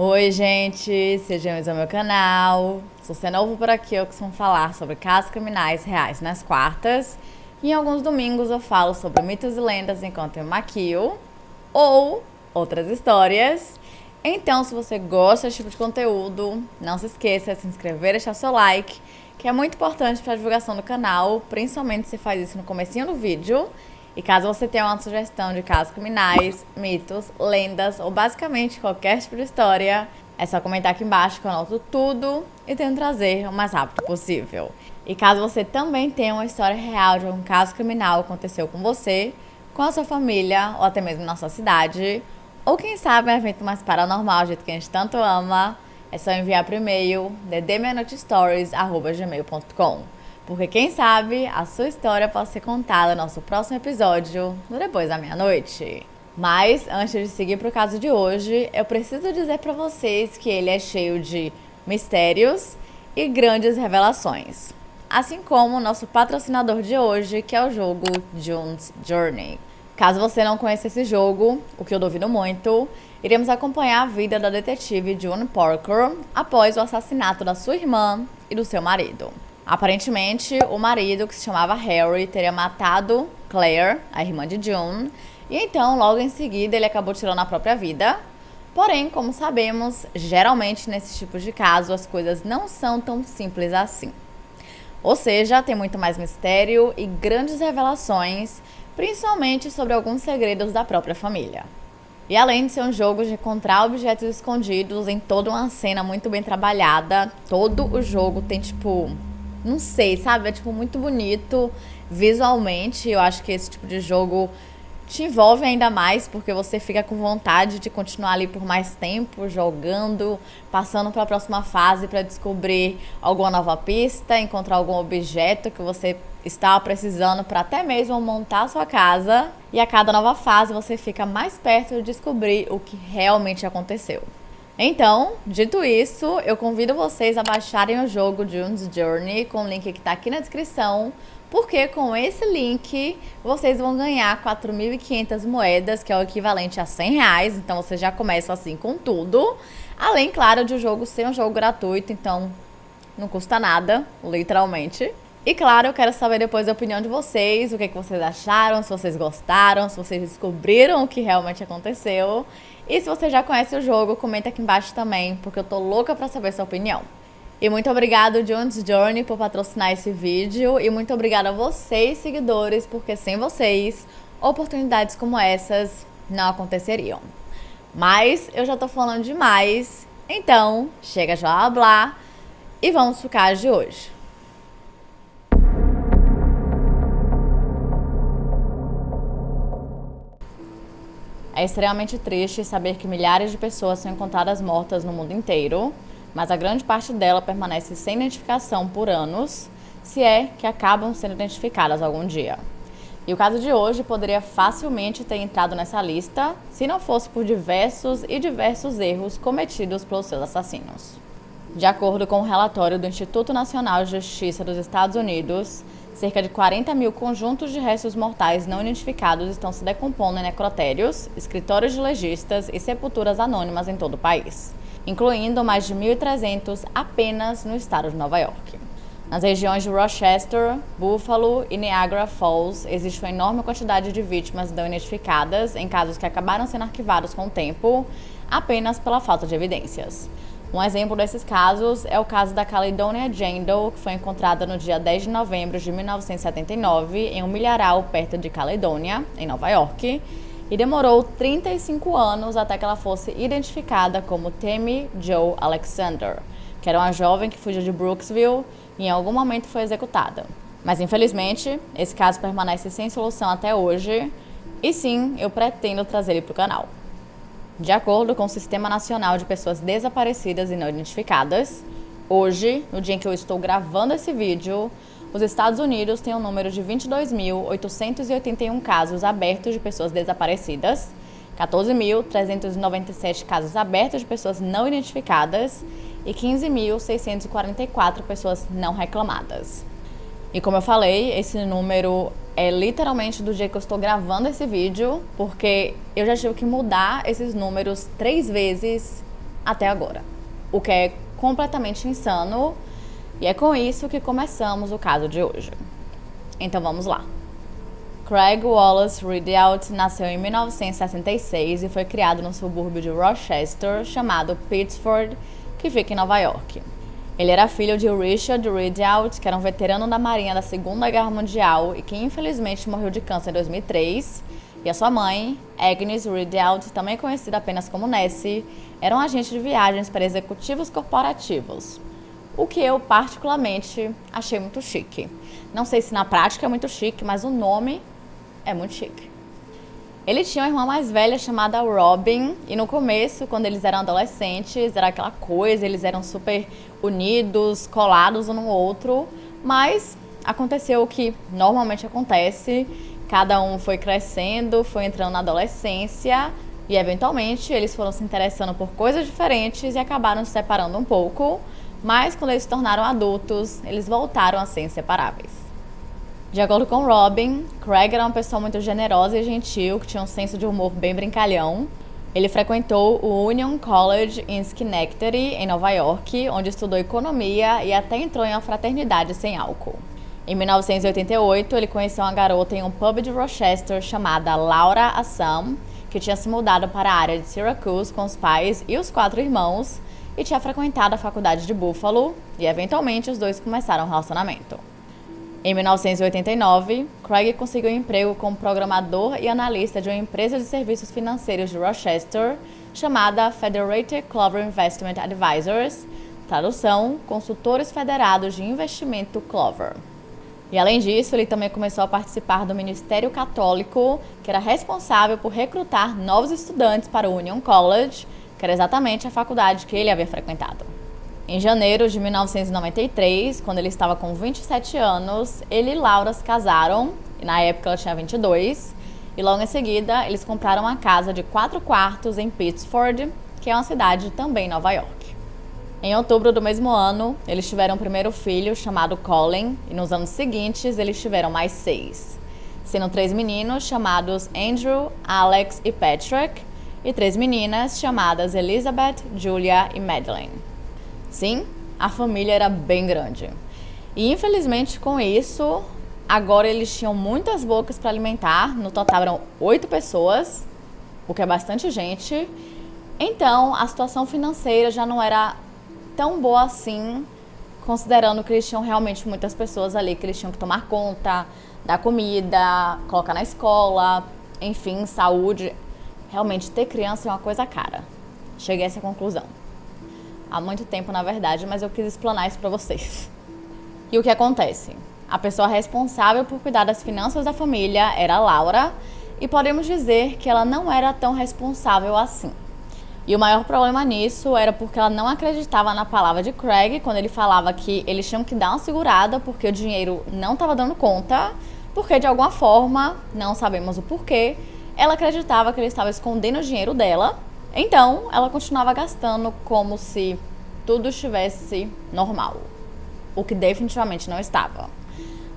Oi, gente! Sejam bem-vindos ao meu canal. Se você é novo por aqui, eu costumo falar sobre casos criminais reais nas quartas. E em alguns domingos eu falo sobre mitos e lendas enquanto eu maquio ou outras histórias. Então, se você gosta desse tipo de conteúdo, não se esqueça de se inscrever e deixar seu like, que é muito importante para a divulgação do canal, principalmente se faz isso no comecinho do vídeo. E caso você tenha uma sugestão de casos criminais, mitos, lendas ou basicamente qualquer tipo de história, é só comentar aqui embaixo que eu anoto tudo e tento trazer o mais rápido possível. E caso você também tenha uma história real de algum caso criminal que aconteceu com você, com a sua família ou até mesmo na sua cidade, ou quem sabe um evento mais paranormal, do jeito que a gente tanto ama, é só enviar por e-mail ddmeanoitestories@gmail.com. Porque quem sabe a sua história pode ser contada no nosso próximo episódio, no Depois da Meia-Noite. Mas, antes de seguir para o caso de hoje, eu preciso dizer para vocês que ele é cheio de mistérios e grandes revelações. Assim como o nosso patrocinador de hoje, que é o jogo June's Journey. Caso você não conheça esse jogo, o que eu duvido muito, iremos acompanhar a vida da detetive June Parker após o assassinato da sua irmã e do seu marido. Aparentemente, o marido, que se chamava Harry, teria matado Claire, a irmã de June, e então, logo em seguida, ele acabou tirando a própria vida. Porém, como sabemos, geralmente nesses tipos de casos as coisas não são tão simples assim. Ou seja, tem muito mais mistério e grandes revelações, principalmente sobre alguns segredos da própria família. E além de ser um jogo de encontrar objetos escondidos em toda uma cena muito bem trabalhada, todo o jogo tem não sei, sabe? É muito bonito visualmente. Eu acho que esse tipo de jogo te envolve ainda mais, porque você fica com vontade de continuar ali por mais tempo, jogando, passando para a próxima fase para descobrir alguma nova pista, encontrar algum objeto que você estava precisando para até mesmo montar a sua casa. E a cada nova fase você fica mais perto de descobrir o que realmente aconteceu. Então, dito isso, eu convido vocês a baixarem o jogo June's Journey com o link que está aqui na descrição, porque com esse link vocês vão ganhar 4.500 moedas, que é o equivalente a R$100, então você já começa assim com tudo. Além, claro, de o jogo ser um jogo gratuito, então não custa nada, literalmente. E claro, eu quero saber depois a opinião de vocês, o que vocês acharam, se vocês gostaram, se vocês descobriram o que realmente aconteceu. E se você já conhece o jogo, comenta aqui embaixo também, porque eu tô louca pra saber sua opinião. E muito obrigada, June's Journey, por patrocinar esse vídeo. E muito obrigada a vocês, seguidores, porque sem vocês, oportunidades como essas não aconteceriam. Mas eu já tô falando demais, então chega de blá blá blá e vamos pro caso de hoje. É extremamente triste saber que milhares de pessoas são encontradas mortas no mundo inteiro, mas a grande parte dela permanece sem identificação por anos, se é que acabam sendo identificadas algum dia. E o caso de hoje poderia facilmente ter entrado nessa lista se não fosse por diversos erros cometidos pelos seus assassinos. De acordo com o relatório do Instituto Nacional de Justiça dos Estados Unidos, cerca de 40 mil conjuntos de restos mortais não identificados estão se decompondo em necrotérios, escritórios de legistas e sepulturas anônimas em todo o país, incluindo mais de 1.300 apenas no estado de Nova York. Nas regiões de Rochester, Buffalo e Niagara Falls, existe uma enorme quantidade de vítimas não identificadas em casos que acabaram sendo arquivados com o tempo, apenas pela falta de evidências. Um exemplo desses casos é o caso da Caledonia Jane Doe, que foi encontrada no dia 10 de novembro de 1979 em um milharal perto de Caledonia, em Nova York, e demorou 35 anos até que ela fosse identificada como Tammy Jo Alexander, que era uma jovem que fugiu de Brooksville e em algum momento foi executada. Mas infelizmente, esse caso permanece sem solução até hoje, e sim, eu pretendo trazer ele para o canal. De acordo com o Sistema Nacional de Pessoas Desaparecidas e Não Identificadas, hoje, no dia em que eu estou gravando esse vídeo, os Estados Unidos têm um número de 22.881 casos abertos de pessoas desaparecidas, 14.397 casos abertos de pessoas não identificadas e 15.644 pessoas não reclamadas. E como eu falei, esse número é literalmente do dia que eu estou gravando esse vídeo, porque eu já tive que mudar esses números 3 vezes até agora, o que é completamente insano, e é com isso que começamos o caso de hoje. Então vamos lá. Craig Wallace Rideout nasceu em 1966 e foi criado no subúrbio de Rochester, chamado Pittsford, que fica em Nova York. Ele era filho de Richard Rideout, que era um veterano da Marinha da Segunda Guerra Mundial e que infelizmente morreu de câncer em 2003, e a sua mãe, Agnes Rideout, também conhecida apenas como Nessie, era um agente de viagens para executivos corporativos, o que eu particularmente achei muito chique. Não sei se na prática é muito chique, mas o nome é muito chique. Ele tinha uma irmã mais velha chamada Robin, e no começo, quando eles eram adolescentes, era aquela coisa, eles eram super unidos, colados um no outro, mas aconteceu o que normalmente acontece, cada um foi crescendo, foi entrando na adolescência, e eventualmente eles foram se interessando por coisas diferentes e acabaram se separando um pouco, mas quando eles se tornaram adultos, eles voltaram a ser inseparáveis. De acordo com Robin, Craig era uma pessoa muito generosa e gentil, que tinha um senso de humor bem brincalhão. Ele frequentou o Union College em Schenectady, em Nova York, onde estudou economia e até entrou em uma fraternidade sem álcool. Em 1988, ele conheceu uma garota em um pub de Rochester chamada Laura Assam, que tinha se mudado para a área de Syracuse com os pais e os 4 irmãos, e tinha frequentado a faculdade de Buffalo, e eventualmente os dois começaram um relacionamento. Em 1989, Craig conseguiu um emprego como programador e analista de uma empresa de serviços financeiros de Rochester chamada Federated Clover Investment Advisors, tradução, Consultores Federados de Investimento Clover. E além disso, ele também começou a participar do Ministério Católico, que era responsável por recrutar novos estudantes para o Union College, que era exatamente a faculdade que ele havia frequentado. Em janeiro de 1993, quando ele estava com 27 anos, ele e Laura se casaram, e na época ela tinha 22, e logo em seguida eles compraram uma casa de 4 quartos em Pittsford, que é uma cidade também em Nova York. Em outubro do mesmo ano, eles tiveram o primeiro filho, chamado Colin, e nos anos seguintes eles tiveram mais 6, sendo 3 meninos chamados Andrew, Alex e Patrick, e 3 meninas chamadas Elizabeth, Julia e Madeleine. Sim, a família era bem grande. E infelizmente com isso, agora eles tinham muitas bocas para alimentar, no total eram 8 pessoas, o que é bastante gente. Então a situação financeira já não era tão boa assim, considerando que eles tinham realmente muitas pessoas ali que eles tinham que tomar conta, dar comida, colocar na escola, enfim, saúde. Realmente ter criança é uma coisa cara. Cheguei a essa conclusão. Há muito tempo, na verdade, mas eu quis explanar isso pra vocês. E o que acontece? A pessoa responsável por cuidar das finanças da família era a Laura, e podemos dizer que ela não era tão responsável assim. E o maior problema nisso era porque ela não acreditava na palavra de Craig quando ele falava que eles tinham que dar uma segurada porque o dinheiro não estava dando conta, porque de alguma forma, não sabemos o porquê, ela acreditava que ele estava escondendo o dinheiro dela. Então, ela continuava gastando como se tudo estivesse normal, o que definitivamente não estava.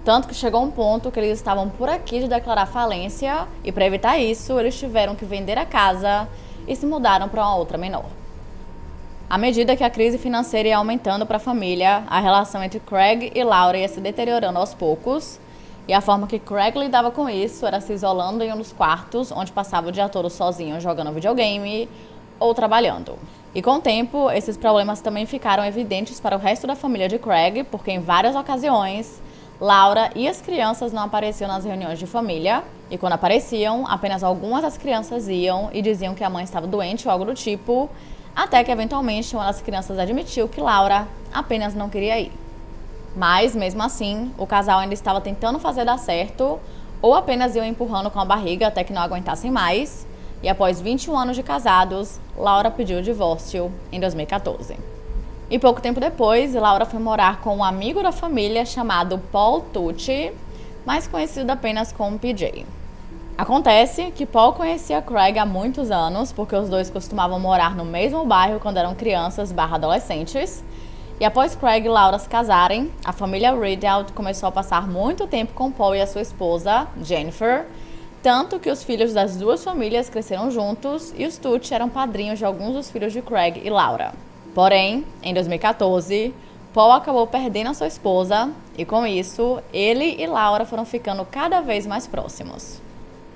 Tanto que chegou um ponto que eles estavam por aqui de declarar falência e para evitar isso, eles tiveram que vender a casa e se mudaram para uma outra menor. À medida que a crise financeira ia aumentando para a família, a relação entre Craig e Laura ia se deteriorando aos poucos, e a forma que Craig lidava com isso era se isolando em um dos quartos, onde passava o dia todo sozinho jogando videogame ou trabalhando. E com o tempo, esses problemas também ficaram evidentes para o resto da família de Craig, porque em várias ocasiões, Laura e as crianças não apareciam nas reuniões de família, e quando apareciam, apenas algumas das crianças iam e diziam que a mãe estava doente ou algo do tipo, até que eventualmente uma das crianças admitiu que Laura apenas não queria ir. Mas, mesmo assim, o casal ainda estava tentando fazer dar certo, ou apenas iam empurrando com a barriga até que não aguentassem mais, e após 21 anos de casados, Laura pediu o divórcio em 2014. E pouco tempo depois, Laura foi morar com um amigo da família chamado Paul Tucci, mais conhecido apenas como PJ. Acontece que Paul conhecia Craig há muitos anos, porque os dois costumavam morar no mesmo bairro quando eram crianças/adolescentes, e após Craig e Laura se casarem, a família Rideout começou a passar muito tempo com Paul e a sua esposa, Jennifer, Tanto que os filhos das duas famílias cresceram juntos e os Tucci eram padrinhos de alguns dos filhos de Craig e Laura. Porém, em 2014, Paul acabou perdendo a sua esposa e, com isso, ele e Laura foram ficando cada vez mais próximos.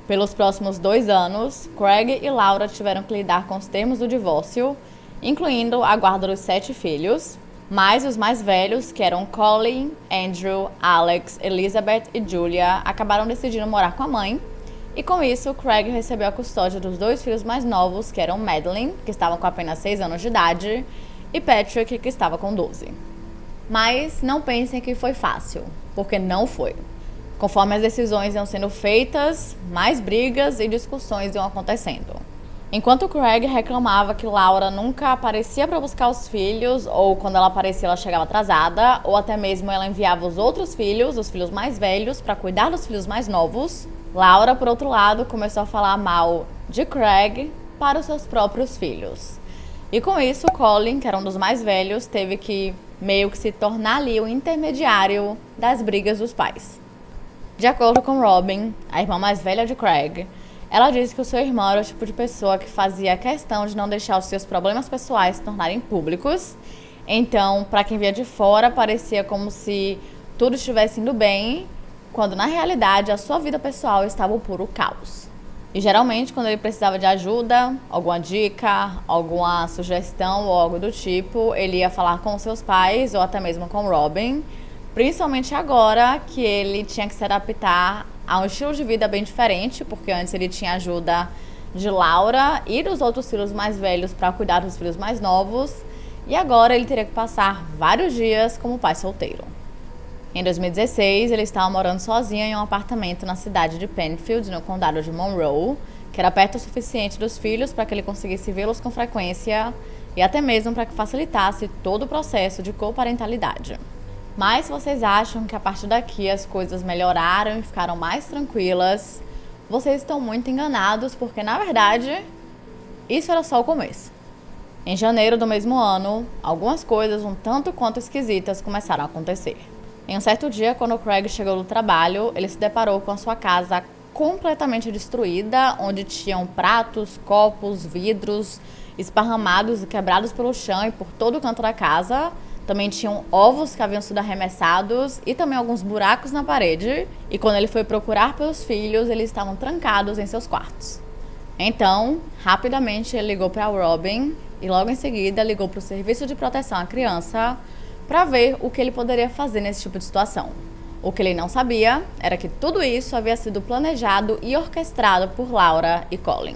Pelos próximos 2 anos, Craig e Laura tiveram que lidar com os termos do divórcio, incluindo a guarda dos 7 filhos, mas os mais velhos, que eram Colin, Andrew, Alex, Elizabeth e Julia, acabaram decidindo morar com a mãe. E com isso, Craig recebeu a custódia dos 2 filhos mais novos, que eram Madeline, que estavam com apenas 6 anos de idade, e Patrick, que estava com 12. Mas não pensem que foi fácil, porque não foi. Conforme as decisões iam sendo feitas, mais brigas e discussões iam acontecendo. Enquanto Craig reclamava que Laura nunca aparecia para buscar os filhos, ou quando ela aparecia ela chegava atrasada, ou até mesmo ela enviava os outros filhos, os filhos mais velhos, para cuidar dos filhos mais novos, Laura, por outro lado, começou a falar mal de Craig para os seus próprios filhos. E com isso, Colin, que era um dos mais velhos, teve que meio que se tornar ali o intermediário das brigas dos pais. De acordo com Robin, a irmã mais velha de Craig, ela disse que o seu irmão era o tipo de pessoa que fazia questão de não deixar os seus problemas pessoais se tornarem públicos. Então, para quem via de fora, parecia como se tudo estivesse indo bem, quando na realidade a sua vida pessoal estava o puro caos. E geralmente, quando ele precisava de ajuda, alguma dica, alguma sugestão ou algo do tipo, ele ia falar com seus pais ou até mesmo com Robin, principalmente agora que ele tinha que se adaptar a um estilo de vida bem diferente, porque antes ele tinha ajuda de Laura e dos outros filhos mais velhos para cuidar dos filhos mais novos, e agora ele teria que passar vários dias como pai solteiro. Em 2016, ele estava morando sozinho em um apartamento na cidade de Penfield, no condado de Monroe, que era perto o suficiente dos filhos para que ele conseguisse vê-los com frequência e até mesmo para que facilitasse todo o processo de coparentalidade. Mas se vocês acham que a partir daqui as coisas melhoraram e ficaram mais tranquilas, vocês estão muito enganados, porque na verdade isso era só o começo. Em janeiro do mesmo ano, algumas coisas um tanto quanto esquisitas começaram a acontecer. Em um certo dia, quando o Craig chegou do trabalho, ele se deparou com a sua casa completamente destruída, onde tinham pratos, copos, vidros esparramados e quebrados pelo chão e por todo o canto da casa. Também tinham ovos que haviam sido arremessados e também alguns buracos na parede. E quando ele foi procurar pelos filhos, eles estavam trancados em seus quartos. Então, rapidamente ele ligou para Robin e logo em seguida ligou para o Serviço de Proteção à Criança para ver o que ele poderia fazer nesse tipo de situação. O que ele não sabia era que tudo isso havia sido planejado e orquestrado por Laura e Colin.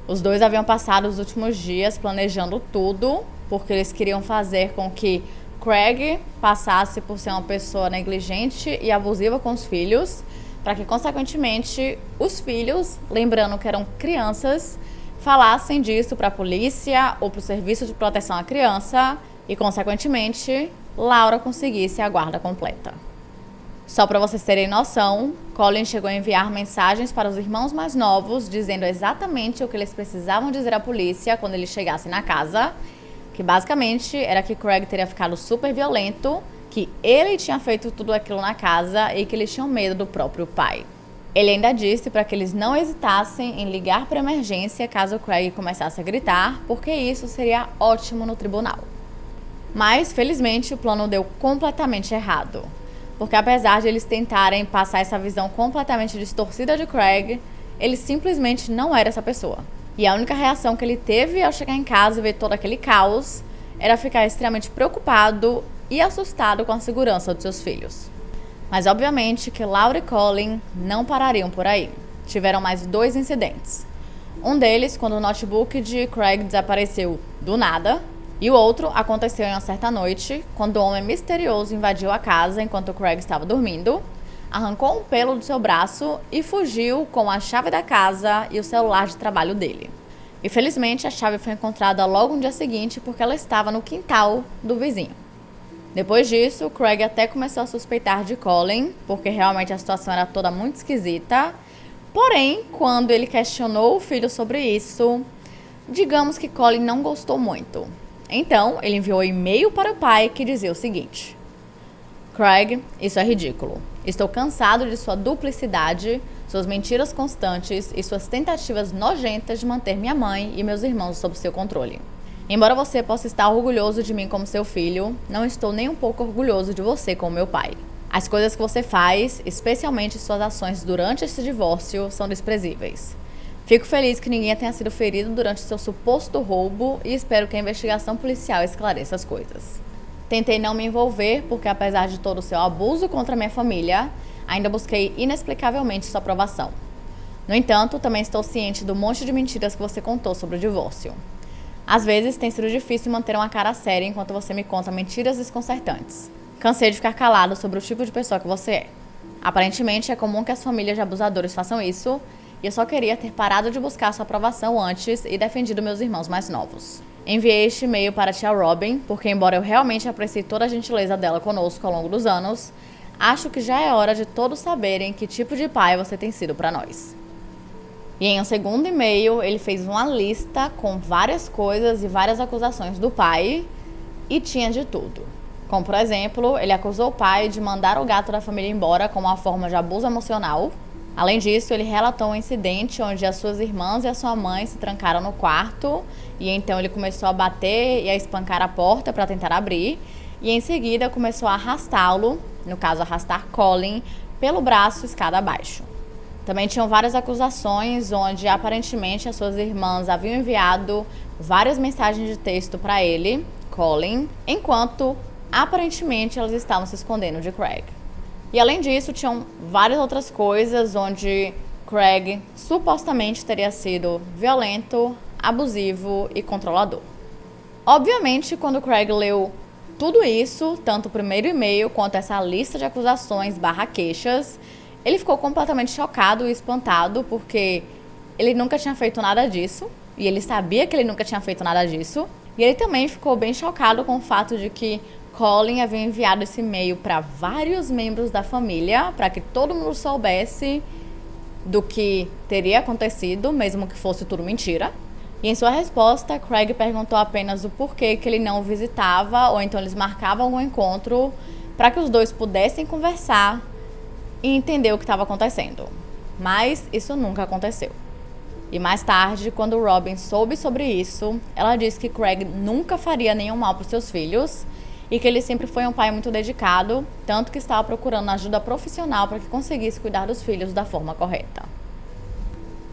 Os dois haviam passado os últimos dias planejando tudo, porque eles queriam fazer com que Craig passasse por ser uma pessoa negligente e abusiva com os filhos, para que, consequentemente, os filhos, lembrando que eram crianças, falassem disso para a polícia ou para o Serviço de Proteção à Criança e, consequentemente, Laura conseguisse a guarda completa. Só para vocês terem noção, Colin chegou a enviar mensagens para os irmãos mais novos, dizendo exatamente o que eles precisavam dizer à polícia quando eles chegassem na casa, que basicamente era que Craig teria ficado super violento, que ele tinha feito tudo aquilo na casa e que eles tinham medo do próprio pai. Ele ainda disse para que eles não hesitassem em ligar para emergência caso Craig começasse a gritar, porque isso seria ótimo no tribunal. Mas, felizmente, o plano deu completamente errado. Porque apesar de eles tentarem passar essa visão completamente distorcida de Craig, ele simplesmente não era essa pessoa. E a única reação que ele teve ao chegar em casa e ver todo aquele caos era ficar extremamente preocupado e assustado com a segurança dos seus filhos. Mas obviamente que Laura e Colin não parariam por aí. Tiveram mais 2 incidentes. Um deles quando o notebook de Craig desapareceu do nada, e o outro aconteceu em uma certa noite, quando um homem misterioso invadiu a casa enquanto Craig estava dormindo, arrancou um pelo do seu braço e fugiu com a chave da casa e o celular de trabalho dele. E felizmente a chave foi encontrada logo no dia seguinte porque ela estava no quintal do vizinho. Depois disso, Craig até começou a suspeitar de Colin, porque realmente a situação era toda muito esquisita. Porém, quando ele questionou o filho sobre isso, digamos que Colin não gostou muito. Então, ele enviou um e-mail para o pai que dizia o seguinte: Craig, isso é ridículo. Estou cansado de sua duplicidade, suas mentiras constantes e suas tentativas nojentas de manter minha mãe e meus irmãos sob seu controle. Embora você possa estar orgulhoso de mim como seu filho, não estou nem um pouco orgulhoso de você como meu pai. As coisas que você faz, especialmente suas ações durante esse divórcio, são desprezíveis. Fico feliz que ninguém tenha sido ferido durante seu suposto roubo e espero que a investigação policial esclareça as coisas. Tentei não me envolver porque, apesar de todo o seu abuso contra minha família, ainda busquei inexplicavelmente sua aprovação. No entanto, também estou ciente do monte de mentiras que você contou sobre o divórcio. Às vezes, tem sido difícil manter uma cara séria enquanto você me conta mentiras desconcertantes. Cansei de ficar calado sobre o tipo de pessoa que você é. Aparentemente, é comum que as famílias de abusadores façam isso, e eu só queria ter parado de buscar sua aprovação antes e defendido meus irmãos mais novos. Enviei este e-mail para a tia Robin, porque embora eu realmente aprecie toda a gentileza dela conosco ao longo dos anos, acho que já é hora de todos saberem que tipo de pai você tem sido para nós. E em um segundo e-mail, ele fez uma lista com várias coisas e várias acusações do pai, e tinha de tudo. Como, por exemplo, ele acusou o pai de mandar o gato da família embora como uma forma de abuso emocional. Além disso, ele relatou um incidente onde as suas irmãs e a sua mãe se trancaram no quarto, e então ele começou a bater e a espancar a porta para tentar abrir, e em seguida começou a arrastá-lo, no caso arrastar Colin, pelo braço escada abaixo. Também tinham várias acusações onde aparentemente as suas irmãs haviam enviado várias mensagens de texto para ele, Colin, enquanto aparentemente elas estavam se escondendo de Craig. E além disso, tinham várias outras coisas onde Craig supostamente teria sido violento, abusivo e controlador. Obviamente, quando Craig leu tudo isso, tanto o primeiro e-mail quanto essa lista de acusações / queixas, ele ficou completamente chocado e espantado porque ele nunca tinha feito nada disso, e ele sabia que ele nunca tinha feito nada disso, e ele também ficou bem chocado com o fato de que Colin havia enviado esse e-mail para vários membros da família para que todo mundo soubesse do que teria acontecido, mesmo que fosse tudo mentira. E em sua resposta, Craig perguntou apenas o porquê que ele não o visitava, ou então eles marcavam algum encontro para que os dois pudessem conversar e entender o que estava acontecendo. Mas isso nunca aconteceu. E mais tarde, quando Robin soube sobre isso, ela disse que Craig nunca faria nenhum mal para os seus filhos e que ele sempre foi um pai muito dedicado, tanto que estava procurando ajuda profissional para que conseguisse cuidar dos filhos da forma correta.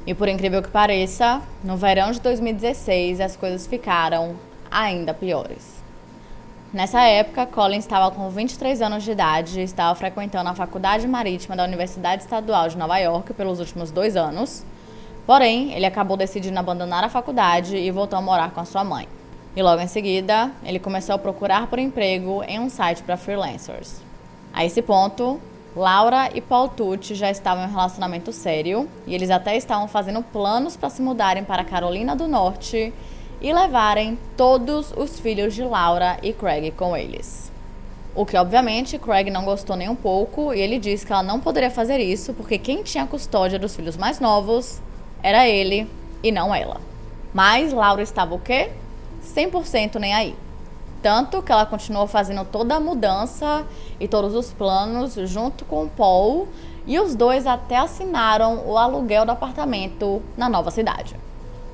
E por incrível que pareça, no verão de 2016 as coisas ficaram ainda piores. Nessa época, Colin estava com 23 anos de idade e estava frequentando a Faculdade Marítima da Universidade Estadual de Nova York pelos últimos 2 anos. Porém, ele acabou decidindo abandonar a faculdade e voltou a morar com a sua mãe. E logo em seguida, ele começou a procurar por emprego em um site para freelancers. A esse ponto, Laura e Paul Tucci já estavam em um relacionamento sério e eles até estavam fazendo planos para se mudarem para a Carolina do Norte e levarem todos os filhos de Laura e Craig com eles. O que, obviamente, Craig não gostou nem um pouco e ele disse que ela não poderia fazer isso porque quem tinha a custódia dos filhos mais novos era ele e não ela. Mas Laura estava o quê? 100% nem aí. Tanto que ela continuou fazendo toda a mudança e todos os planos junto com o Paul, e os dois até assinaram o aluguel do apartamento na nova cidade.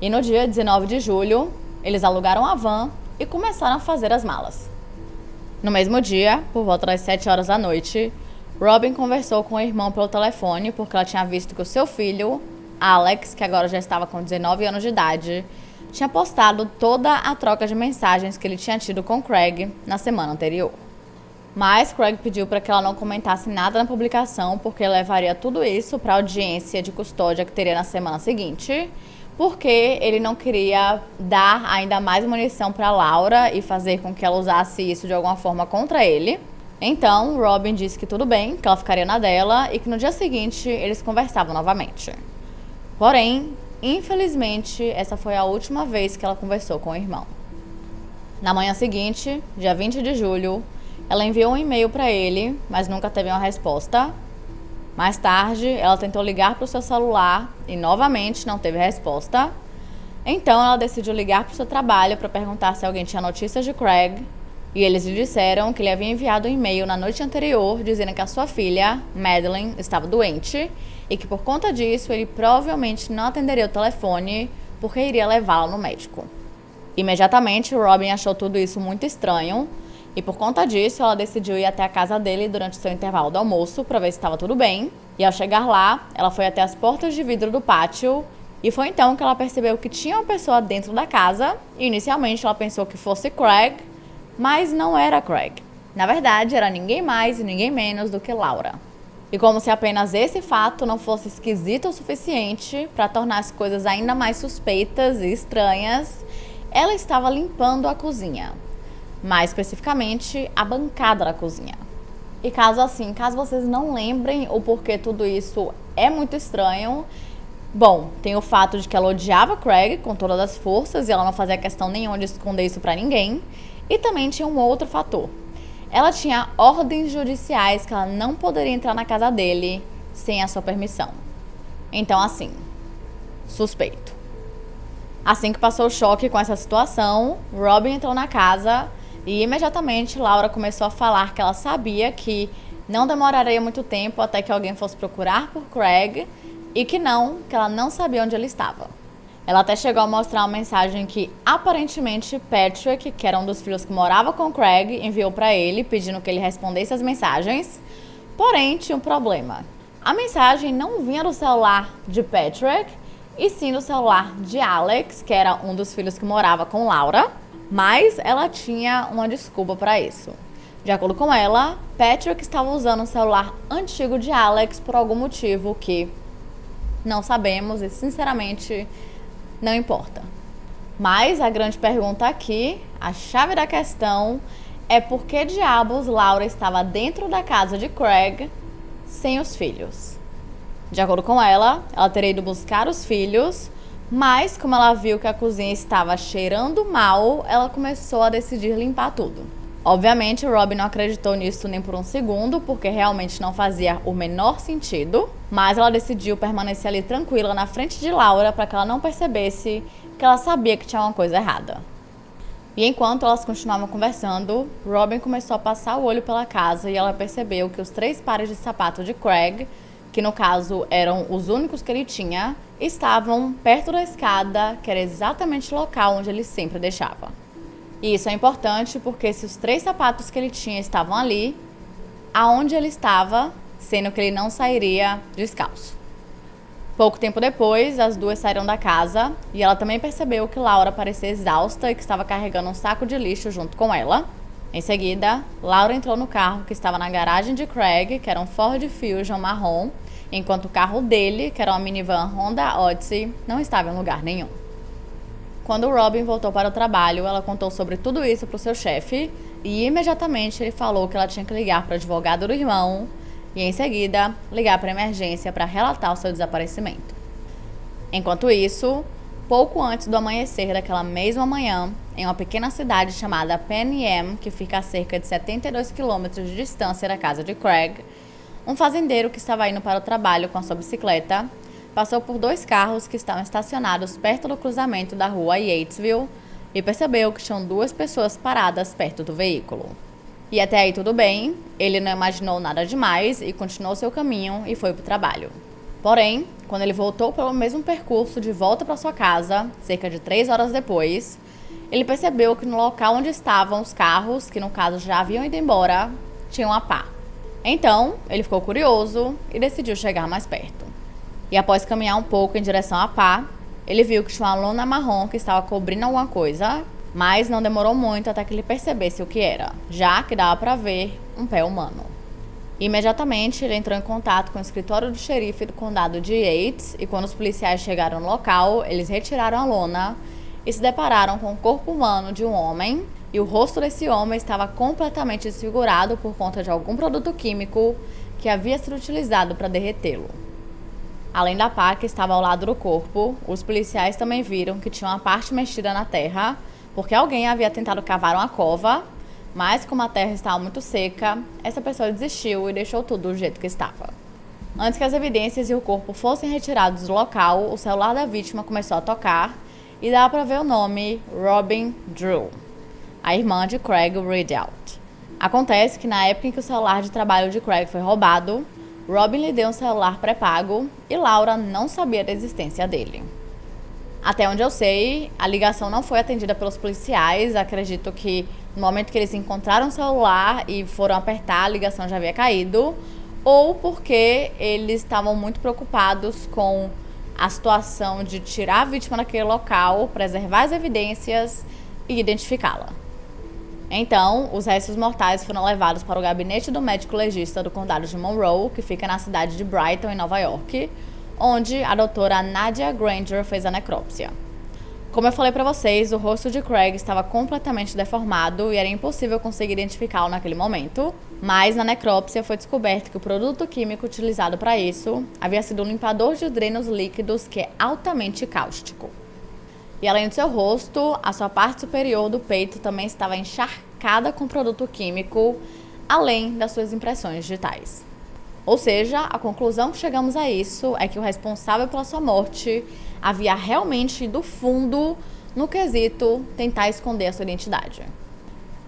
E no dia 19 de julho, eles alugaram a van e começaram a fazer as malas. No mesmo dia, por volta das 7 horas da noite, Robin conversou com o irmão pelo telefone porque ela tinha visto que o seu filho, Alex, que agora já estava com 19 anos de idade, tinha postado toda a troca de mensagens que ele tinha tido com Craig na semana anterior. Mas Craig pediu para que ela não comentasse nada na publicação porque levaria tudo isso para a audiência de custódia que teria na semana seguinte, porque ele não queria dar ainda mais munição para Laura e fazer com que ela usasse isso de alguma forma contra ele. Então, Robin disse que tudo bem, que ela ficaria na dela e que no dia seguinte eles conversavam novamente. Porém, infelizmente, essa foi a última vez que ela conversou com o irmão. Na manhã seguinte, dia 20 de julho, ela enviou um e-mail para ele, mas nunca teve uma resposta. Mais tarde, ela tentou ligar para o seu celular e novamente não teve resposta. Então, ela decidiu ligar para o seu trabalho para perguntar se alguém tinha notícias de Craig. E eles lhe disseram que ele havia enviado um e-mail na noite anterior dizendo que a sua filha, Madeleine, estava doente e que por conta disso ele provavelmente não atenderia o telefone porque iria levá-la no médico. Imediatamente, Robin achou tudo isso muito estranho e por conta disso ela decidiu ir até a casa dele durante seu intervalo do almoço para ver se estava tudo bem. E ao chegar lá, ela foi até as portas de vidro do pátio e foi então que ela percebeu que tinha uma pessoa dentro da casa e inicialmente ela pensou que fosse Craig, mas não era Craig. Na verdade, era ninguém mais e ninguém menos do que Laura. E como se apenas esse fato não fosse esquisito o suficiente para tornar as coisas ainda mais suspeitas e estranhas, ela estava limpando a cozinha. Mais especificamente, a bancada da cozinha. E caso vocês não lembrem o porquê tudo isso é muito estranho, bom, tem o fato de que ela odiava Craig com todas as forças e ela não fazia questão nenhuma de esconder isso pra ninguém. E também tinha um outro fator. Ela tinha ordens judiciais que ela não poderia entrar na casa dele sem a sua permissão. Então, assim, suspeito. Assim que passou o choque com essa situação, Robin entrou na casa e imediatamente Laura começou a falar que ela sabia que não demoraria muito tempo até que alguém fosse procurar por Craig e que ela não sabia onde ele estava. Ela até chegou a mostrar uma mensagem que aparentemente Patrick, que era um dos filhos que morava com Craig, enviou para ele pedindo que ele respondesse as mensagens. Porém, tinha um problema. A mensagem não vinha do celular de Patrick, e sim do celular de Alex, que era um dos filhos que morava com Laura, mas ela tinha uma desculpa para isso. De acordo com ela, Patrick estava usando um celular antigo de Alex por algum motivo que não sabemos e, sinceramente, não importa. Mas a grande pergunta aqui, a chave da questão, é por que diabos Laura estava dentro da casa de Craig sem os filhos? De acordo com ela teria ido buscar os filhos, mas como ela viu que a cozinha estava cheirando mal, ela começou a decidir limpar tudo. Obviamente, Robin não acreditou nisso nem por um segundo, porque realmente não fazia o menor sentido, mas ela decidiu permanecer ali tranquila na frente de Laura para que ela não percebesse que ela sabia que tinha uma coisa errada. E enquanto elas continuavam conversando, Robin começou a passar o olho pela casa e ela percebeu que os 3 pares de sapato de Craig, que no caso eram os únicos que ele tinha, estavam perto da escada, que era exatamente o local onde ele sempre deixava. E isso é importante porque se os 3 sapatos que ele tinha estavam ali, aonde ele estava, sendo que ele não sairia descalço. Pouco tempo depois, as duas saíram da casa e ela também percebeu que Laura parecia exausta e que estava carregando um saco de lixo junto com ela. Em seguida, Laura entrou no carro que estava na garagem de Craig, que era um Ford Fusion marrom, enquanto o carro dele, que era uma minivan Honda Odyssey, não estava em lugar nenhum. Quando Robin voltou para o trabalho, ela contou sobre tudo isso para o seu chefe e imediatamente ele falou que ela tinha que ligar para o advogado do irmão e, em seguida, ligar para a emergência para relatar o seu desaparecimento. Enquanto isso, pouco antes do amanhecer daquela mesma manhã, em uma pequena cidade chamada Pan Am, que fica a cerca de 72 quilômetros de distância da casa de Craig, um fazendeiro que estava indo para o trabalho com a sua bicicleta passou por 2 carros que estavam estacionados perto do cruzamento da rua Yatesville e percebeu que tinham 2 pessoas paradas perto do veículo. E até aí tudo bem, ele não imaginou nada demais e continuou seu caminho e foi para o trabalho. Porém, quando ele voltou pelo mesmo percurso de volta para sua casa, cerca de 3 horas depois, ele percebeu que no local onde estavam os carros, que no caso já haviam ido embora, tinha uma pá. Então, ele ficou curioso e decidiu chegar mais perto. E após caminhar um pouco em direção à pá, ele viu que tinha uma lona marrom que estava cobrindo alguma coisa, mas não demorou muito até que ele percebesse o que era, já que dava para ver um pé humano. Imediatamente, ele entrou em contato com o escritório do xerife do condado de Yates e quando os policiais chegaram no local, eles retiraram a lona e se depararam com o corpo humano de um homem e o rosto desse homem estava completamente desfigurado por conta de algum produto químico que havia sido utilizado para derretê-lo. Além da pá que estava ao lado do corpo, os policiais também viram que tinha uma parte mexida na terra, porque alguém havia tentado cavar uma cova, mas como a terra estava muito seca, essa pessoa desistiu e deixou tudo do jeito que estava. Antes que as evidências e o corpo fossem retirados do local, o celular da vítima começou a tocar e dava para ver o nome Robin Drew. a irmã de Craig Rideout. Acontece que na época em que o celular de trabalho de Craig foi roubado, Robin lhe deu um celular pré-pago e Laura não sabia da existência dele. Até onde eu sei, a ligação não foi atendida pelos policiais. Acredito que no momento que eles encontraram o celular e foram apertar, a ligação já havia caído, ou porque eles estavam muito preocupados com a situação de tirar a vítima daquele local, preservar as evidências e identificá-la. Então, os restos mortais foram levados para o gabinete do médico legista do condado de Monroe, que fica na cidade de Brighton, em Nova York, onde a doutora Nadia Granger fez a necrópsia. Como eu falei para vocês, o rosto de Craig estava completamente deformado e era impossível conseguir identificá-lo naquele momento, mas na necrópsia foi descoberto que o produto químico utilizado para isso havia sido um limpador de drenos líquidos que é altamente cáustico. E além do seu rosto, a sua parte superior do peito também estava encharcada com produto químico, além das suas impressões digitais. Ou seja, a conclusão que chegamos a isso é que o responsável pela sua morte havia realmente ido fundo no quesito tentar esconder a sua identidade.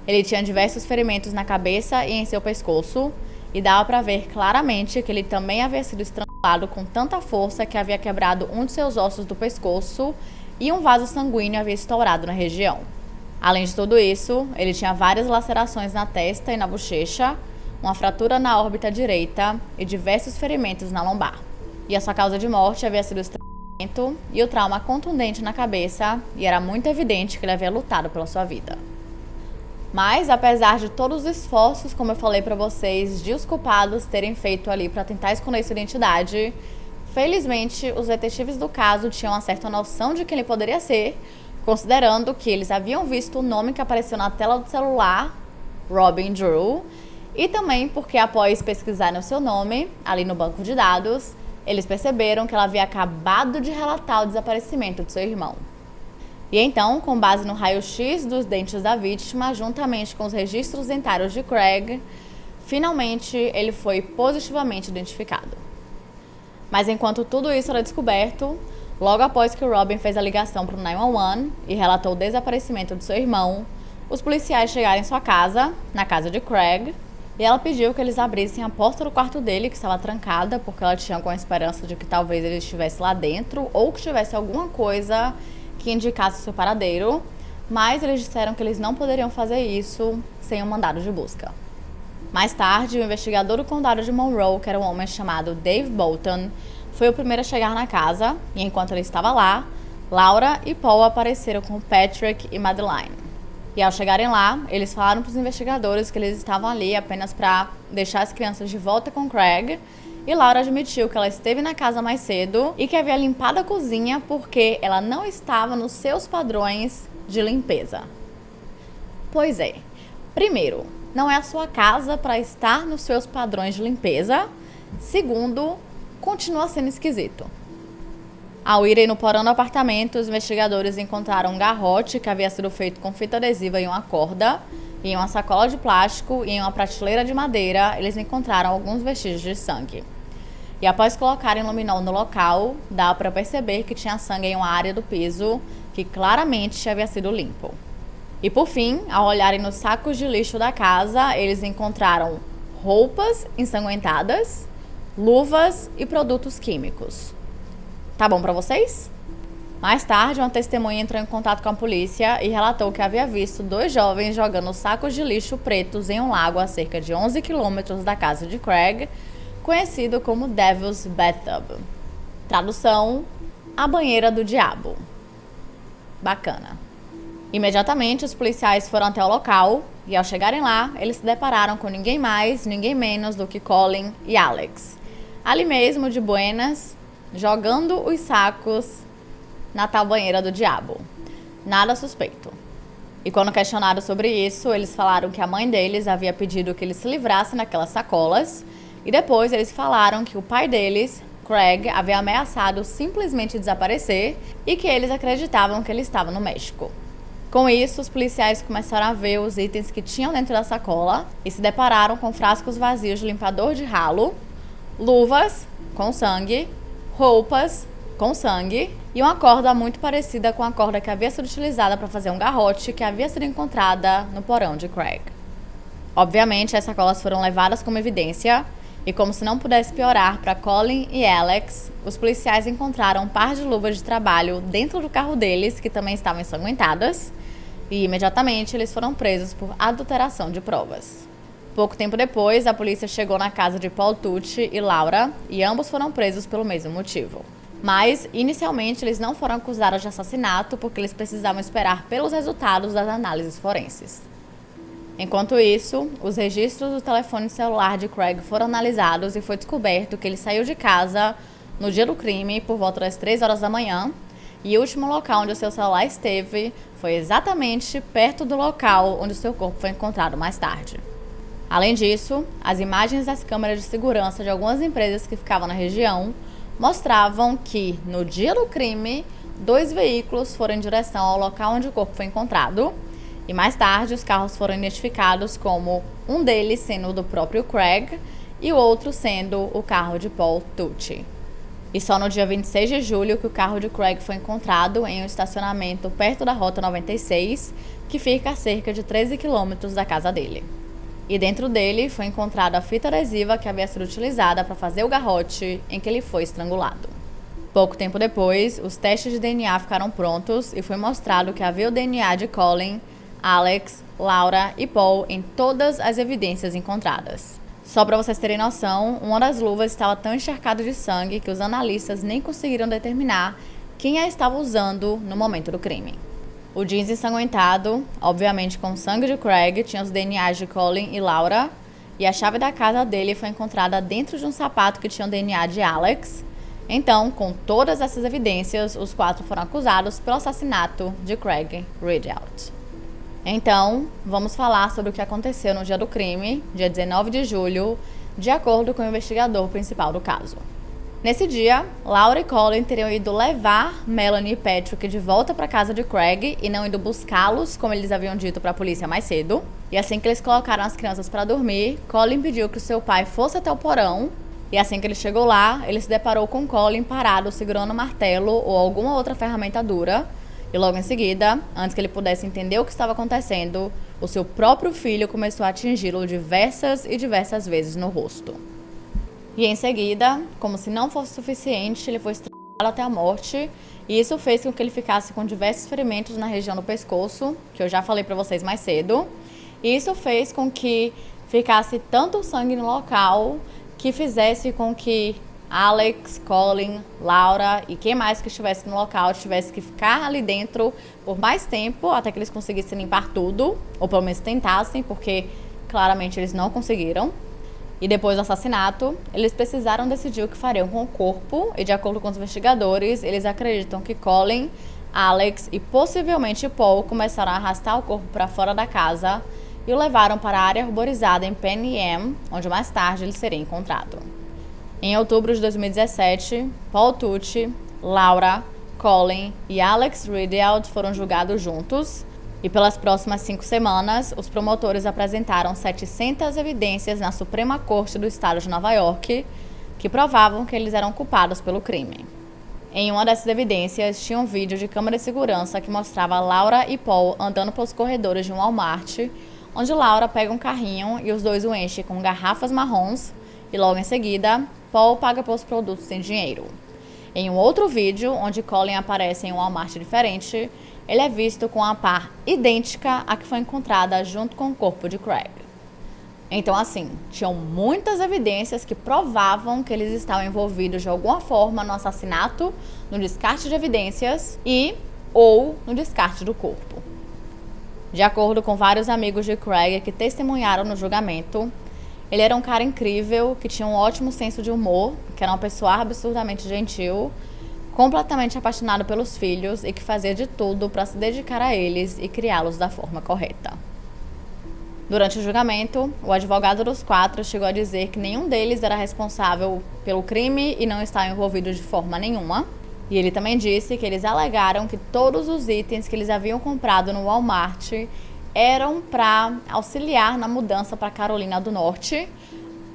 Ele tinha diversos ferimentos na cabeça e em seu pescoço, e dava para ver claramente que ele também havia sido estrangulado com tanta força que havia quebrado um de seus ossos do pescoço e um vaso sanguíneo havia estourado na região. Além de tudo isso, ele tinha várias lacerações na testa e na bochecha, uma fratura na órbita direita e diversos ferimentos na lombar. E a sua causa de morte havia sido o estrangulamento e o trauma contundente na cabeça, e era muito evidente que ele havia lutado pela sua vida. Mas, apesar de todos os esforços, como eu falei para vocês, de os culpados terem feito ali para tentar esconder sua identidade, felizmente, os detetives do caso tinham uma certa noção de quem ele poderia ser, considerando que eles haviam visto o nome que apareceu na tela do celular, Robin Drew, e também porque após pesquisarem o seu nome, ali no banco de dados, eles perceberam que ela havia acabado de relatar o desaparecimento de seu irmão. E então, com base no raio-x dos dentes da vítima, juntamente com os registros dentários de Craig, finalmente ele foi positivamente identificado. Mas enquanto tudo isso era descoberto, logo após que o Robin fez a ligação para o 911 e relatou o desaparecimento de seu irmão, os policiais chegaram em sua casa, na casa de Craig, e ela pediu que eles abrissem a porta do quarto dele, que estava trancada, porque ela tinha alguma esperança de que talvez ele estivesse lá dentro ou que tivesse alguma coisa que indicasse seu paradeiro, mas eles disseram que eles não poderiam fazer isso sem um mandado de busca. Mais tarde, o investigador do condado de Monroe, que era um homem chamado Dave Bolton, foi o primeiro a chegar na casa, e enquanto ele estava lá, Laura e Paul apareceram com Patrick e Madeline. E ao chegarem lá, eles falaram para os investigadores que eles estavam ali apenas para deixar as crianças de volta com Craig, e Laura admitiu que ela esteve na casa mais cedo e que havia limpado a cozinha porque ela não estava nos seus padrões de limpeza. Pois é, primeiro, não é a sua casa para estar nos seus padrões de limpeza. Segundo, continua sendo esquisito. Ao irem no porão do apartamento, os investigadores encontraram um garrote que havia sido feito com fita adesiva e uma corda, e em uma sacola de plástico e em uma prateleira de madeira, eles encontraram alguns vestígios de sangue. E após colocarem luminol no local, dá para perceber que tinha sangue em uma área do piso que claramente havia sido limpo. E por fim, ao olharem nos sacos de lixo da casa, eles encontraram roupas ensanguentadas, luvas e produtos químicos. Tá bom pra vocês? Mais tarde, uma testemunha entrou em contato com a polícia e relatou que havia visto 2 jovens jogando sacos de lixo pretos em um lago a cerca de 11 quilômetros da casa de Craig, conhecido como Devil's Bathtub. Tradução: a banheira do diabo. Bacana. Imediatamente, os policiais foram até o local e, ao chegarem lá, eles se depararam com ninguém mais, ninguém menos do que Colin e Alex. Ali mesmo, de buenas, jogando os sacos na tal banheira do diabo. Nada suspeito. E quando questionaram sobre isso, eles falaram que a mãe deles havia pedido que eles se livrassem daquelas sacolas, e depois eles falaram que o pai deles, Craig, havia ameaçado simplesmente desaparecer e que eles acreditavam que ele estava no México. Com isso, os policiais começaram a ver os itens que tinham dentro da sacola e se depararam com frascos vazios de limpador de ralo, luvas com sangue, roupas, com sangue e uma corda muito parecida com a corda que havia sido utilizada para fazer um garrote que havia sido encontrada no porão de Craig. Obviamente, as sacolas foram levadas como evidência e, como se não pudesse piorar para Colin e Alex, os policiais encontraram um par de luvas de trabalho dentro do carro deles, que também estavam ensanguentadas, e imediatamente eles foram presos por adulteração de provas. Pouco tempo depois, a polícia chegou na casa de Paul Tucci e Laura e ambos foram presos pelo mesmo motivo. Mas, inicialmente, eles não foram acusados de assassinato porque eles precisavam esperar pelos resultados das análises forenses. Enquanto isso, os registros do telefone celular de Craig foram analisados e foi descoberto que ele saiu de casa no dia do crime por volta das 3 horas da manhã e o último local onde o seu celular esteve foi exatamente perto do local onde o seu corpo foi encontrado mais tarde. Além disso, as imagens das câmeras de segurança de algumas empresas que ficavam na região mostravam que, no dia do crime, 2 veículos foram em direção ao local onde o corpo foi encontrado e mais tarde os carros foram identificados como um deles sendo o do próprio Craig e o outro sendo o carro de Paul Tucci. E só no dia 26 de julho que o carro de Craig foi encontrado em um estacionamento perto da Rota 96, que fica a cerca de 13 quilômetros da casa dele. E dentro dele foi encontrada a fita adesiva que havia sido utilizada para fazer o garrote em que ele foi estrangulado. Pouco tempo depois, os testes de DNA ficaram prontos e foi mostrado que havia o DNA de Colin, Alex, Laura e Paul em todas as evidências encontradas. Só para vocês terem noção, uma das luvas estava tão encharcada de sangue que os analistas nem conseguiram determinar quem a estava usando no momento do crime. O jeans ensanguentado, obviamente com o sangue de Craig, tinha os DNAs de Colin e Laura, e a chave da casa dele foi encontrada dentro de um sapato que tinha o DNA de Alex. Então, com todas essas evidências, os 4 foram acusados pelo assassinato de Craig Rideout. Então, vamos falar sobre o que aconteceu no dia do crime, dia 19 de julho, de acordo com o investigador principal do caso. Nesse dia, Laura e Colin teriam ido levar Melanie e Patrick de volta para a casa de Craig e não ido buscá-los, como eles haviam dito para a polícia mais cedo. E assim que eles colocaram as crianças para dormir, Colin pediu que o seu pai fosse até o porão. E assim que ele chegou lá, ele se deparou com Colin parado, segurando um martelo ou alguma outra ferramenta dura. E logo em seguida, antes que ele pudesse entender o que estava acontecendo, o seu próprio filho começou a atingi-lo diversas e diversas vezes no rosto. E em seguida, como se não fosse suficiente, ele foi estrangulado até a morte. E isso fez com que ele ficasse com diversos ferimentos na região do pescoço, que eu já falei para vocês mais cedo. E isso fez com que ficasse tanto sangue no local que fizesse com que Alex, Colin, Laura e quem mais que estivesse no local tivesse que ficar ali dentro por mais tempo, até que eles conseguissem limpar tudo, ou pelo menos tentassem, porque claramente eles não conseguiram. E depois do assassinato, eles precisaram decidir o que fariam com o corpo, e de acordo com os investigadores, eles acreditam que Colin, Alex e possivelmente Paul começaram a arrastar o corpo para fora da casa e o levaram para a área arborizada em Penn Yan, onde mais tarde ele seria encontrado. Em outubro de 2017, Paul Tucci, Laura, Colin e Alex Rideout foram julgados juntos. E pelas próximas 5 semanas, os promotores apresentaram 700 evidências na Suprema Corte do Estado de Nova York que provavam que eles eram culpados pelo crime. Em uma dessas evidências, tinha um vídeo de câmera de segurança que mostrava Laura e Paul andando pelos corredores de um Walmart, onde Laura pega um carrinho e os dois o enchem com garrafas marrons e logo em seguida, Paul paga pelos produtos em dinheiro. Em um outro vídeo, onde Colin aparece em um Walmart diferente, ele é visto com a pá idêntica à que foi encontrada junto com o corpo de Craig. Então, assim, tinham muitas evidências que provavam que eles estavam envolvidos de alguma forma no assassinato, no descarte de evidências ou no descarte do corpo. De acordo com vários amigos de Craig que testemunharam no julgamento, ele era um cara incrível, que tinha um ótimo senso de humor, que era uma pessoa absurdamente gentil, completamente apaixonado pelos filhos e que fazia de tudo para se dedicar a eles e criá-los da forma correta. Durante o julgamento, o advogado dos 4 chegou a dizer que nenhum deles era responsável pelo crime e não estava envolvido de forma nenhuma. E ele também disse que eles alegaram que todos os itens que eles haviam comprado no Walmart eram para auxiliar na mudança para Carolina do Norte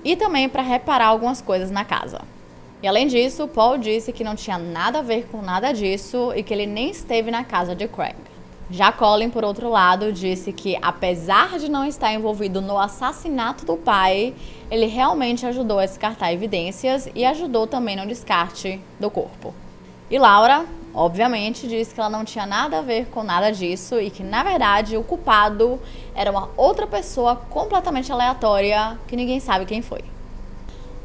e também para reparar algumas coisas na casa. E além disso, Paul disse que não tinha nada a ver com nada disso e que ele nem esteve na casa de Craig. Já Colin, por outro lado, disse que apesar de não estar envolvido no assassinato do pai, ele realmente ajudou a descartar evidências e ajudou também no descarte do corpo. E Laura, obviamente, disse que ela não tinha nada a ver com nada disso e que, na verdade, o culpado era uma outra pessoa completamente aleatória que ninguém sabe quem foi.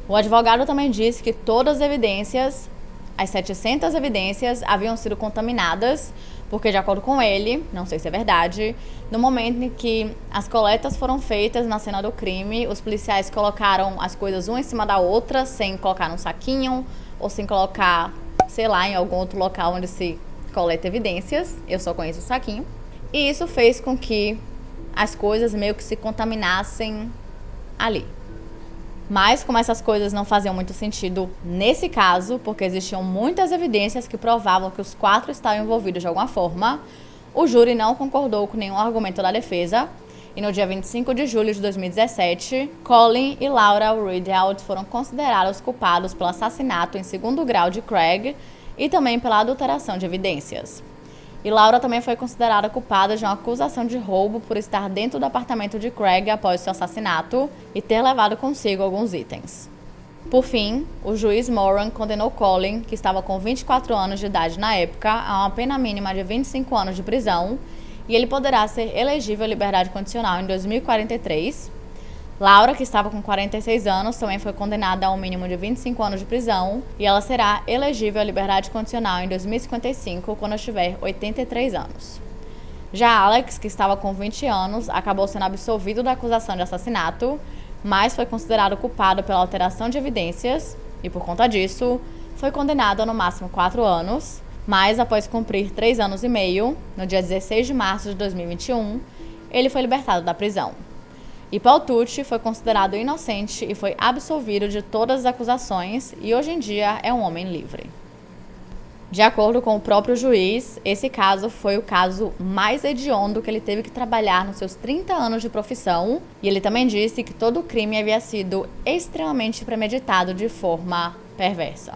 O advogado também disse que todas as evidências, as 700 evidências, haviam sido contaminadas, porque, de acordo com ele, não sei se é verdade, no momento em que as coletas foram feitas na cena do crime, os policiais colocaram as coisas uma em cima da outra, sem colocar num saquinho ou sem colocar, sei lá, em algum outro local onde se coleta evidências. Eu só conheço o saquinho. E isso fez com que as coisas meio que se contaminassem ali. Mas, como essas coisas não faziam muito sentido nesse caso, porque existiam muitas evidências que provavam que os 4 estavam envolvidos de alguma forma, o júri não concordou com nenhum argumento da defesa. E no dia 25 de julho de 2017, Colin e Laura Rideout foram considerados culpados pelo assassinato em segundo grau de Craig e também pela adulteração de evidências. E Laura também foi considerada culpada de uma acusação de roubo por estar dentro do apartamento de Craig após seu assassinato e ter levado consigo alguns itens. Por fim, o juiz Moran condenou Colin, que estava com 24 anos de idade na época, a uma pena mínima de 25 anos de prisão, e ele poderá ser elegível à liberdade condicional em 2043. Laura, que estava com 46 anos, também foi condenada a um mínimo de 25 anos de prisão e ela será elegível à liberdade condicional em 2055, quando tiver 83 anos. Já Alex, que estava com 20 anos, acabou sendo absolvido da acusação de assassinato, mas foi considerado culpado pela alteração de evidências e, por conta disso, foi condenado a no máximo 4 anos, mas após cumprir 3 anos e meio, no dia 16 de março de 2021, ele foi libertado da prisão. E Paul Tucci foi considerado inocente e foi absolvido de todas as acusações e hoje em dia é um homem livre. De acordo com o próprio juiz, esse caso foi o caso mais hediondo que ele teve que trabalhar nos seus 30 anos de profissão, e ele também disse que todo o crime havia sido extremamente premeditado de forma perversa.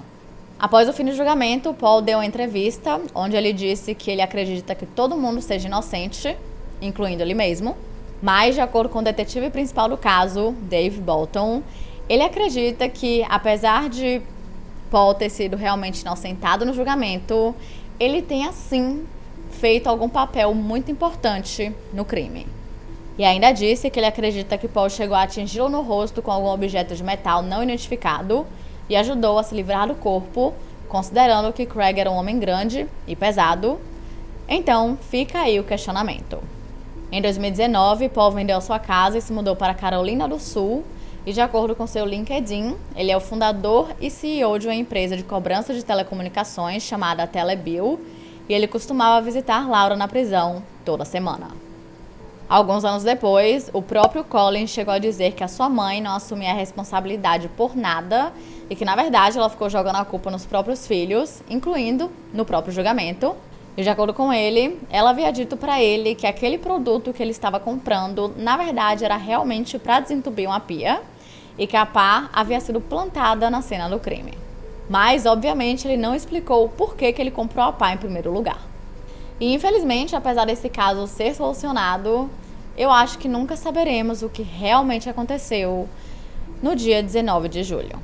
Após o fim do julgamento, Paul deu uma entrevista onde ele disse que ele acredita que todo mundo seja inocente, incluindo ele mesmo. Mas, de acordo com o detetive principal do caso, Dave Bolton, ele acredita que, apesar de Paul ter sido realmente inocentado no julgamento, ele tenha, sim, feito algum papel muito importante no crime. E ainda disse que ele acredita que Paul chegou a atingi-lo no rosto com algum objeto de metal não identificado e ajudou a se livrar do corpo, considerando que Craig era um homem grande e pesado. Então, fica aí o questionamento. Em 2019, Paul vendeu sua casa e se mudou para Carolina do Sul. E de acordo com seu LinkedIn, ele é o fundador e CEO de uma empresa de cobrança de telecomunicações chamada Telebill. E ele costumava visitar Laura na prisão toda semana. Alguns anos depois, o próprio Colin chegou a dizer que a sua mãe não assumia a responsabilidade por nada e que, na verdade, ela ficou jogando a culpa nos próprios filhos, incluindo no próprio julgamento. E de acordo com ele, ela havia dito para ele que aquele produto que ele estava comprando, na verdade, era realmente para desentupir uma pia e que a pá havia sido plantada na cena do crime. Mas, obviamente, ele não explicou o porquê que ele comprou a pá em primeiro lugar. E, infelizmente, apesar desse caso ser solucionado, eu acho que nunca saberemos o que realmente aconteceu no dia 19 de julho.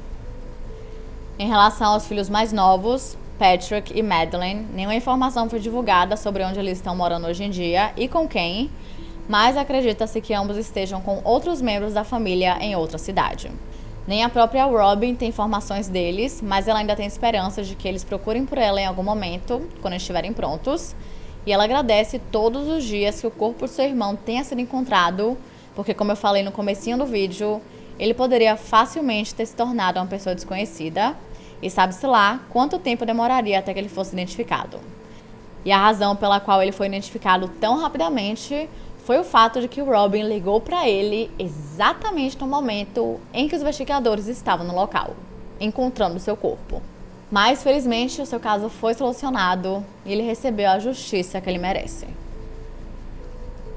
Em relação aos filhos mais novos, Patrick e Madeleine, nenhuma informação foi divulgada sobre onde eles estão morando hoje em dia e com quem, mas acredita-se que ambos estejam com outros membros da família em outra cidade. Nem a própria Robin tem informações deles, mas ela ainda tem esperanças de que eles procurem por ela em algum momento, quando estiverem prontos. E ela agradece todos os dias que o corpo do seu irmão tenha sido encontrado, porque, como eu falei no comecinho do vídeo, ele poderia facilmente ter se tornado uma pessoa desconhecida. E sabe-se lá quanto tempo demoraria até que ele fosse identificado. E a razão pela qual ele foi identificado tão rapidamente foi o fato de que o Robin ligou para ele exatamente no momento em que os investigadores estavam no local, encontrando seu corpo. Mas, felizmente, o seu caso foi solucionado e ele recebeu a justiça que ele merece.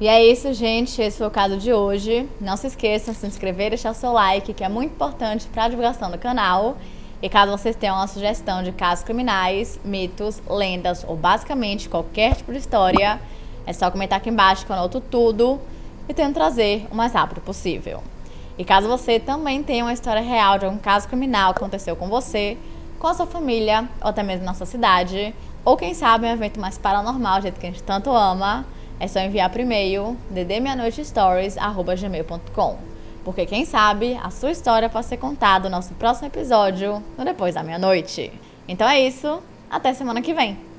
E é isso, gente. Esse foi o caso de hoje. Não se esqueçam de se inscrever e deixar seu like, que é muito importante para a divulgação do canal. E caso vocês tenham uma sugestão de casos criminais, mitos, lendas ou basicamente qualquer tipo de história, é só comentar aqui embaixo que eu anoto tudo e tento trazer o mais rápido possível. E caso você também tenha uma história real de algum caso criminal que aconteceu com você, com a sua família ou até mesmo na sua cidade, ou quem sabe um evento mais paranormal, do jeito que a gente tanto ama, é só enviar por e-mail ddmeanoitestories@gmail.com. Porque quem sabe a sua história pode ser contada no nosso próximo episódio, no Depois da Meia-Noite. Então é isso, até semana que vem!